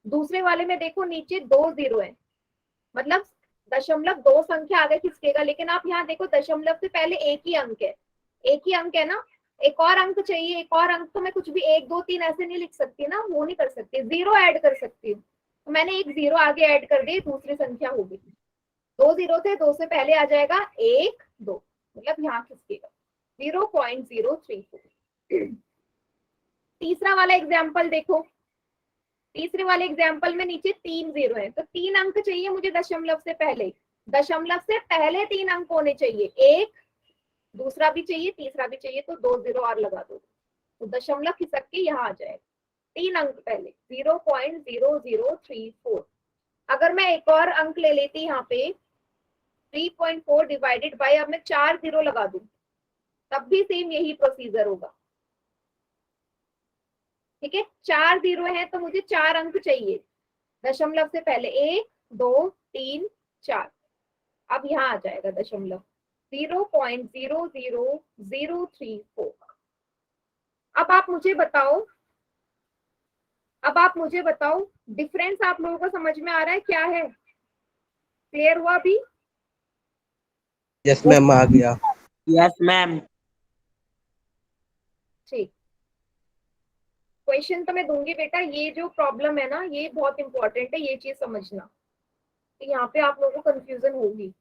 दूसरे वाले में देखो नीचे 2 0 है, मतलब दशमलव 2 संख्या आगे खिसकेगा। लेकिन आप यहाँ देखो दशमलव से पहले एक ही अंक है, एक ही अंक है ना, एक और अंक चाहिए, एक और अंक। तो मैं कुछ भी 1 2 3 ऐसे नहीं लिख सकती ना, वो नहीं कर सकती, 0 ऐड कर सकती हूँ। तो मैंने एक 0 आगे ऐड कर दी, दूसरी संख्या हो गई। 2 0 थे, 2 से पहले आ जाएगा 1 2, मतलब यहाँ खिसकेगा 0.034। तीसरा वाला एग्जाम्पल देखो, तीसरे वाले एग्जाम्पल में नीचे 3 0 है, तो 3 अंक चाहिए मुझे दशमलव से पहले। दशमलव से पहले 3 अंक होने चाहिए, एक, दूसरा भी चाहिए, तीसरा भी चाहिए, तो 2 0 और लगा दो, तो दशमलव खिसक के यहाँ आ जाएगा। 3 अंक पहले, 0.0034। अगर मैं एक और अंक ले लेती यहाँ पे 3.4 डिवाइडेड बाय, अब मैं 4 0 लगा दूं, तब भी सेम यही प्रोसीजर होगा। ठीक है, 4 0 है तो मुझे 4 अंक चाहिए दशमलव से पहले, 1 2 3 4। अब यहाँ आ जाएगा दशमलव 0.00034। अब आप मुझे बताओ, डिफरेंस आप लोगों को समझ में आ रहा है क्या है? क्लियर हुआ अभी? यस मैम, आ गया। Yes ma'am. ठीक, क्वेश्चन तो मैं दूंगी बेटा। ये जो प्रॉब्लम है ना, ये बहुत इंपॉर्टेंट है, ये चीज समझना। यहाँ पे आप लोगों को कंफ्यूजन होगी।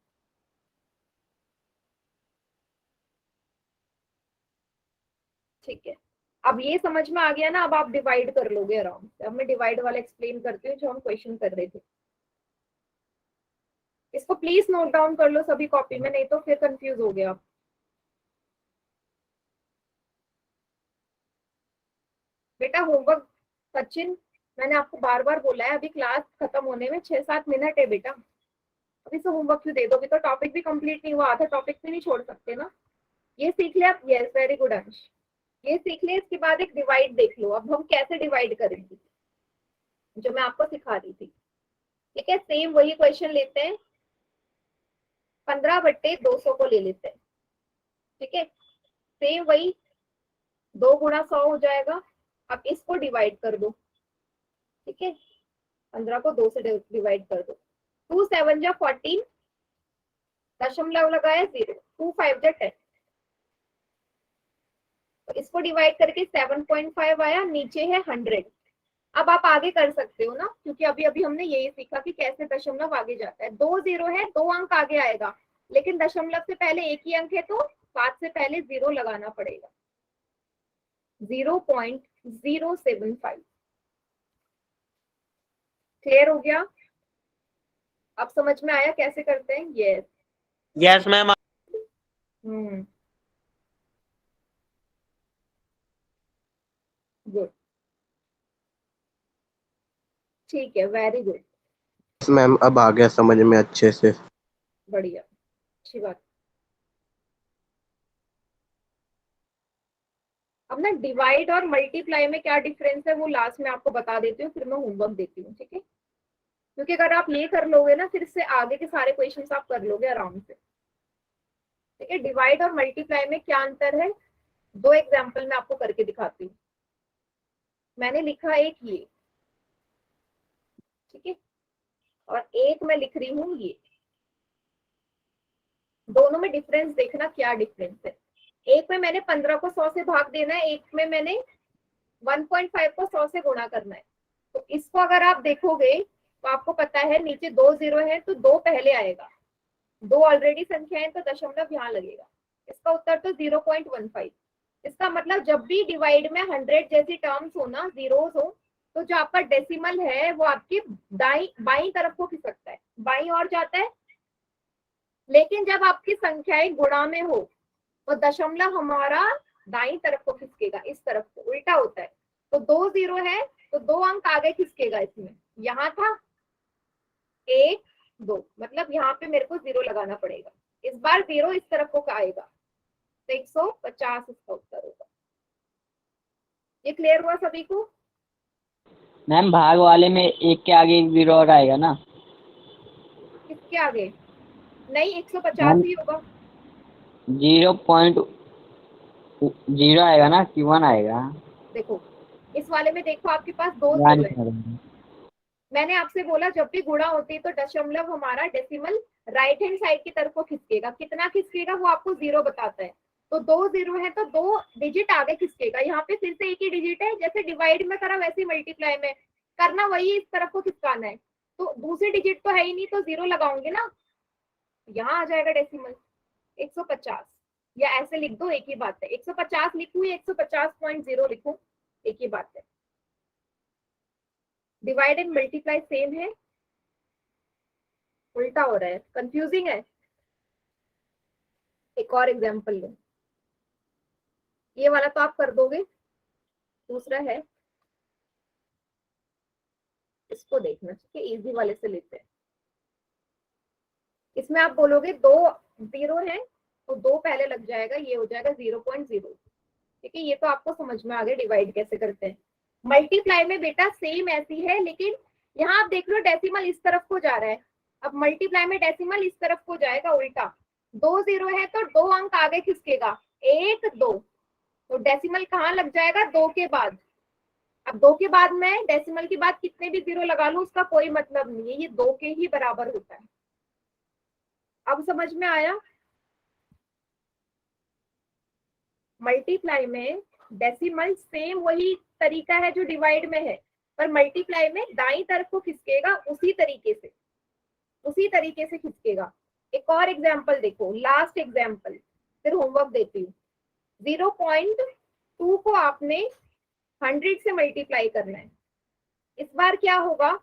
ठीक है, अब ये समझ में आ गया ना, अब आप डिवाइड कर लोगे आराम से। अब मैं डिवाइड वाला एक्सप्लेन करती हूँ जो हम क्वेश्चन कर रहे थे। इसको प्लीज नोट डाउन कर लो सभी कॉपी में, नहीं तो फिर कंफ्यूज हो गया आप। बेटा होमवर्क, सचिन मैंने आपको बार बार बोला है, अभी क्लास खत्म होने में 6-7 मिनट है बेटा, अभी से होमवर्क क्यों दे दो? अभी तो टॉपिक भी कंप्लीट नहीं हुआ, आधा टॉपिक भी नहीं छोड़ सकते ना। ये सीख लिया? यस, वेरी गुड अंश, ये सीख लिया। इसके बाद एक डिवाइड देख लो, अब हम कैसे डिवाइड करेंगे, जो मैं आपको सिखा रही थी। ठीक है, सेम वही क्वेश्चन लेते हैं, 15/200 को ले लेते हैं। ठीक है, सेम वही 2 × 100 हो जाएगा। अब इसको डिवाइड कर दो, ठीक है, 15 को 2 से डिवाइड कर दो। 2 7 जा 14, दशमलव लगाया 0, 2 5 जा 10, तो इसको डिवाइड करके 7.5 आया, नीचे है 100। अब आप आगे कर सकते हो ना, क्योंकि अभी अभी हमने यही सीखा कि कैसे दशमलव आगे जाता है। 2 0 है, 2 अंक आगे आएगा, लेकिन दशमलव से पहले एक ही अंक है तो 7 से पहले 0 लगाना पड़ेगा। 0.075। क्लियर हो गया? अब समझ में आया कैसे करते हैं? यस। Yes ma'am. गुड, ठीक है, वेरी गुड, यस मैम, अब आ गया समझ में अच्छे से। बढ़िया, अच्छी बात। अब ना डिवाइड और मल्टीप्लाई में क्या डिफरेंस है वो लास्ट में आपको बता देती हूँ, फिर मैं होमवर्क देती हूँ, ठीक है? क्योंकि अगर आप ये कर लोगे ना, फिर इससे आगे के सारे क्वेश्चंस आप कर लोगे आराम से, ठीक है? डिवाइड और मल्टीप्लाई में क्या अंतर है, 2 एग्जाम्पल मैं आपको करके दिखाती हूँ। मैंने लिखा एक ये, ठीक है, और एक मैं लिख रही हूँ ये। दोनों में डिफरेंस देखना, क्या डिफरेंस है। एक में मैंने 15 को 100 से भाग देना है, एक में मैंने 1.5 को 100 से गुणा करना है। तो इसको अगर आप देखोगे तो आपको पता है नीचे 2 0 है तो 2 पहले आएगा, 2 ऑलरेडी संख्या है तो दशमलव यहाँ लगेगा। इसका उत्तर तो 0.15। इसका मतलब जब भी डिवाइड में 100 जैसी टर्म्स हो ना, जीरोस हो, तो जो आपका डेसिमल है वो आपकी बाई तरफ को खिसकता है, बाई और जाता है। लेकिन जब आपकी संख्याएं गुणा में हो तो दशमलव हमारा दाई तरफ को खिसकेगा, इस तरफ को, उल्टा होता है। तो 2 0 है तो 2 अंक आगे खिसकेगा, इसमें यहाँ था 1 2, मतलब यहाँ पे मेरे को 0 लगाना पड़ेगा। इस बार 0 इस तरफ को आएगा तो 150 इसका उत्तर होगा। ये क्लियर हुआ सभी को? मैम भाग वाले में एक के आगे 0 और आएगा ना? किसके आगे? नहीं, 150 मैम ही होगा। 0.0 आएगा ना, Q1 आएगा। देखो इस वाले में देखो, आपके पास 2 यानी 0 है। मैंने आपसे बोला जब भी गुणा होती है तो दशमलव हमारा डेसिमल राइट हैंड साइड की तरफ को खिसकेगा। कितना खिसकेगा वो आपको 0 बताता है। तो 2 0 है तो 2 डिजिट आगे खिसकेगा। यहाँ पे फिर से एक ही डिजिट है, जैसे डिवाइड में करा वैसे मल्टीप्लाई में करना, वही इस तरफ को खिसकाना है। तो दूसरी डिजिट तो है ही नहीं तो 0 लगाओगे ना, यहाँ आ जाएगा डेसिमल 150। या ऐसे लिख दो, एक ही बात है। 150 लिखूं या 150.0 लिखूं, एक ही बात है। डिवाइड एंड मल्टीप्लाई सेम है, उल्टा हो रहा है, कंफ्यूजिंग है। एक और एग्जांपल लो, ये वाला तो आप कर दोगे, दूसरा है, इसको देखना, ठीक है? इजी वाले से लेते हैं। इसमें आप बोलोगे 2 0 है तो 2 पहले लग जाएगा, ये हो जाएगा 0.0, ठीक है? ये तो आपको समझ में आ गया डिवाइड कैसे करते हैं। मल्टीप्लाई में बेटा सेम ऐसी है, लेकिन यहाँ आप देख लो डेसिमल इस तरफ को जा रहा है। अब मल्टीप्लाई में डेसिमल इस तरफ को जाएगा उल्टा। 2 0 है तो 2 अंक आगे खिसकेगा, 1 2, तो डेसिमल कहाँ लग जाएगा? 2 के बाद। अब 2 के बाद में डेसिमल के बाद कितने भी 0 लगा लूं उसका कोई मतलब नहीं है, ये 2 के ही बराबर होता है। अब समझ में आया? मल्टीप्लाई में डेसिमल सेम वही तरीका है जो डिवाइड में है, पर मल्टीप्लाई में दाई तरफ को खिसकेगा, उसी तरीके से खिसकेगा। एक और एग्जांपल देखो, लास्ट एग्जांपल, फिर होमवर्क देती हूँ। 0.2 को आपने 100 से मल्टीप्लाई करना है। इस बार क्या होगा?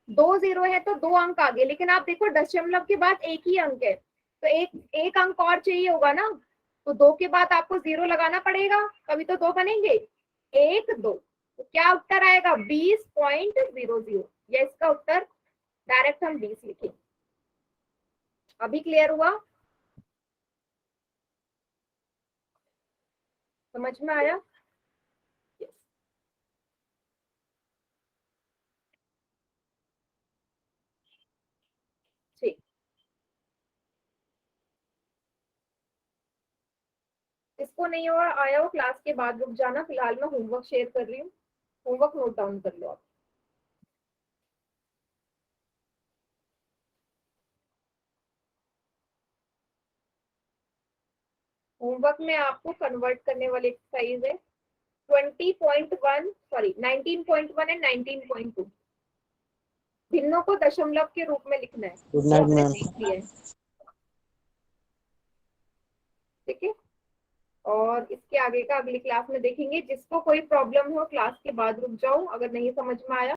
2 0 है तो 2 अंक आगे, लेकिन आप देखो दशमलव के बाद एक ही अंक है तो एक अंक और चाहिए होगा ना, तो 2 के बाद आपको 0 लगाना पड़ेगा, तभी तो 2 बनेंगे। 1 2, तो क्या उत्तर आएगा? 20.00। या इसका उत्तर डायरेक्ट हम 20 लिखेंगे। अभी क्लियर हुआ? समझ में आया? Yes. ठीक, इसको जिसको नहीं हो आया वो क्लास के बाद रुक जाना। फिलहाल मैं होमवर्क शेयर कर रही हूँ, होमवर्क नोट डाउन कर लो आप। होमवर्क में आपको कन्वर्ट करने वाली एक्सरसाइज है 20.1 सॉरी 19.1 एंड 19.2। भिन्नों को दशमलव के रूप में लिखना है। गुड नाइट आपने मैम। सीख लिया है, ठीक है। और इसके आगे का अगली क्लास में देखेंगे। जिसको कोई प्रॉब्लम हो क्लास के बाद रुक जाओ, अगर नहीं समझ में आया